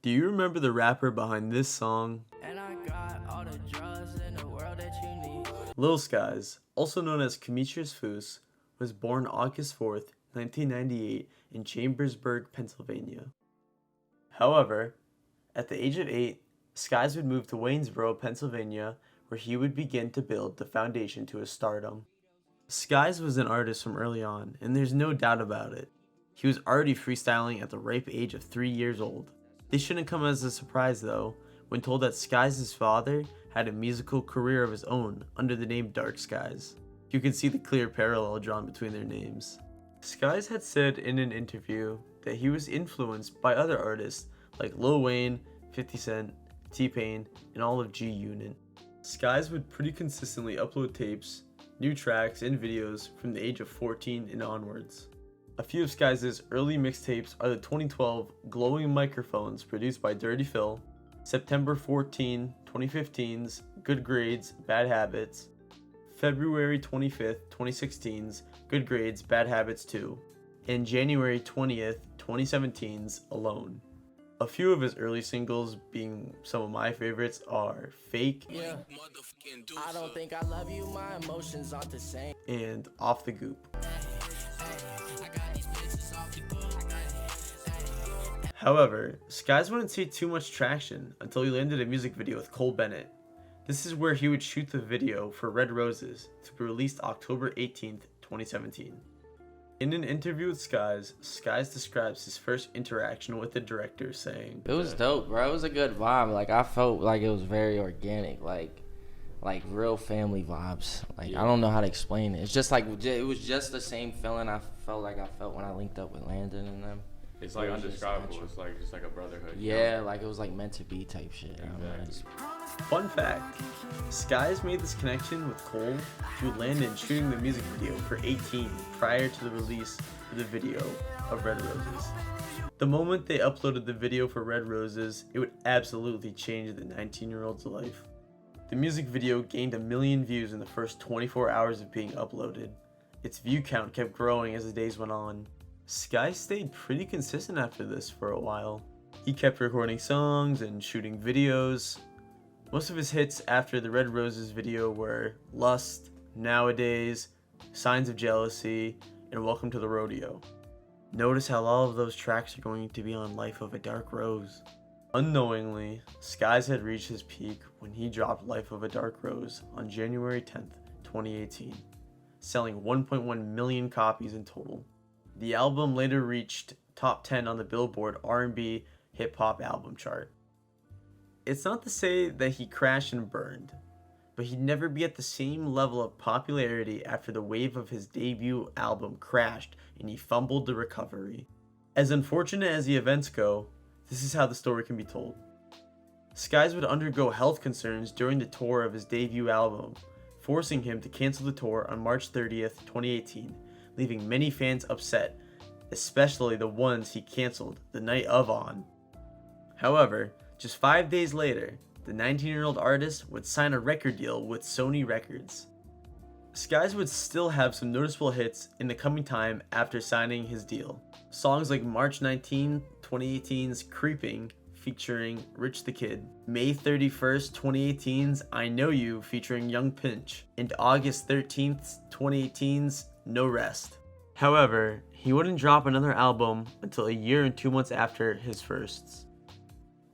Do you remember the rapper behind this song? And I got all the drugs in the world that you need. Lil Skies, also known as Kimetrius Foose, was born August 4th, 1998 in Chambersburg, Pennsylvania. However, at the age of 8, Skies would move to Waynesboro, Pennsylvania, where he would begin to build the foundation to his stardom. Skies was an artist from early on, and there's no doubt about it. He was already freestyling at the ripe age of 3 years old. This shouldn't come as a surprise though, when told that Skies' father had a musical career of his own under the name Dark Skies. You can see the clear parallel drawn between their names. Skies had said in an interview that he was influenced by other artists like Lil Wayne, 50 Cent, T-Pain, and all of G-Unit. Skies would pretty consistently upload tapes, new tracks, and videos from the age of 14 and onwards. A few of Skies' early mixtapes are the 2012 Glowing Microphones produced by Dirty Phil, September 14, 2015's Good Grades, Bad Habits, February 25th, 2016's Good Grades, Bad Habits 2, and January 20th, 2017's Alone. A few of his early singles, being some of my favorites, are Fake Yeah. I don't think I love you, my emotions aren't the same. and Off the Goop. However, Skies wouldn't see too much traction until he landed a music video with Cole Bennett. This is where he would shoot the video for Red Roses to be released October 18th, 2017. In an interview with Skies, Skies describes his first interaction with the director saying, It was dope, bro. It was a good vibe. Like, I felt like it was very organic, like real family vibes. Like, I don't know how to explain it. It's just like, it was just the same feeling I felt when I linked up with Landon and them. It's like It was just undescribable. natural. It's like just like a brotherhood. Yeah, like it was like meant to be type shit. I don't know. Exactly. Fun fact, Skies made this connection with Cole through Landon shooting the music video for 18 prior to the release of the video of Red Roses. The moment they uploaded the video for Red Roses, it would absolutely change the 19-year-old's life. The music video gained 1 million views in the first 24 hours of being uploaded. Its view count kept growing as the days went on. Skies stayed pretty consistent after this for a while. He kept recording songs and shooting videos. Most of his hits after the Red Roses video were Lust, Nowadays, Signs of Jealousy, and Welcome to the Rodeo. Notice how all of those tracks are going to be on Life of a Dark Rose. Unknowingly, Skies had reached his peak when he dropped Life of a Dark Rose on January 10th, 2018, selling 1.1 million copies in total. The album later reached top 10 on the Billboard R&B Hip Hop album chart. It's not to say that he crashed and burned, but he'd never be at the same level of popularity after the wave of his debut album crashed and he fumbled the recovery. As unfortunate as the events go, this is how the story can be told. Skies would undergo health concerns during the tour of his debut album, forcing him to cancel the tour on March 30th, 2018, leaving many fans upset, especially the ones he canceled the night of on. However, just 5 days later, the 19-year-old artist would sign a record deal with Sony Records. Skies would still have some noticeable hits in the coming time after signing his deal. Songs like March 19, 2018's Creeping, featuring Rich the Kid, May 31st, 2018's I Know You featuring Young Pinch, and August 13th, 2018's No Rest. However, he wouldn't drop another album until a year and 2 months after his firsts.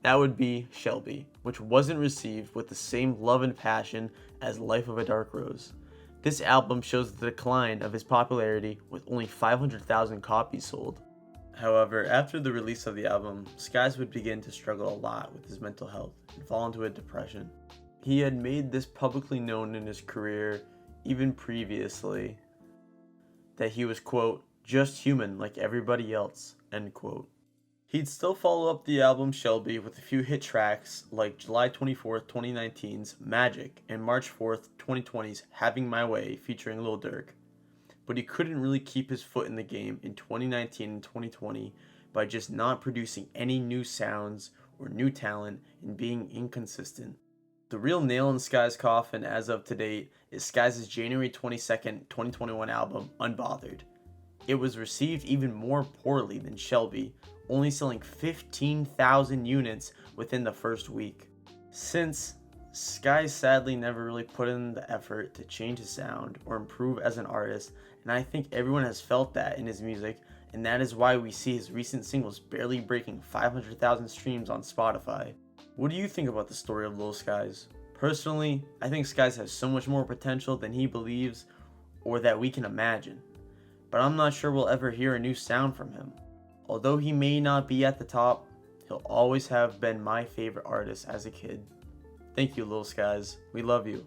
That would be Shelby, which wasn't received with the same love and passion as Life of a Dark Rose. This album shows the decline of his popularity with only 500,000 copies sold. However, after the release of the album, Skies would begin to struggle a lot with his mental health and fall into a depression. He had made this publicly known in his career, even previously, that he was, quote, just human like everybody else, end quote. He'd still follow up the album Shelby with a few hit tracks like July 24th, 2019's Magic and March 4th, 2020's Having My Way featuring Lil Durk. But he couldn't really keep his foot in the game in 2019 and 2020 by just not producing any new sounds or new talent and being inconsistent. The real nail in Skies' coffin as of to date is Skies' January 22nd, 2021 album, Unbothered. It was received even more poorly than Shelby, only selling 15,000 units within the first week. Since Skies sadly never really put in the effort to change his sound or improve as an artist, and I think everyone has felt that in his music, and that is why we see his recent singles barely breaking 500,000 streams on Spotify. What do you think about the story of Lil Skies? Personally, I think Skies has so much more potential than he believes or that we can imagine, but I'm not sure we'll ever hear a new sound from him. Although he may not be at the top, he'll always have been my favorite artist as a kid. Thank you, Lil Skies. We love you.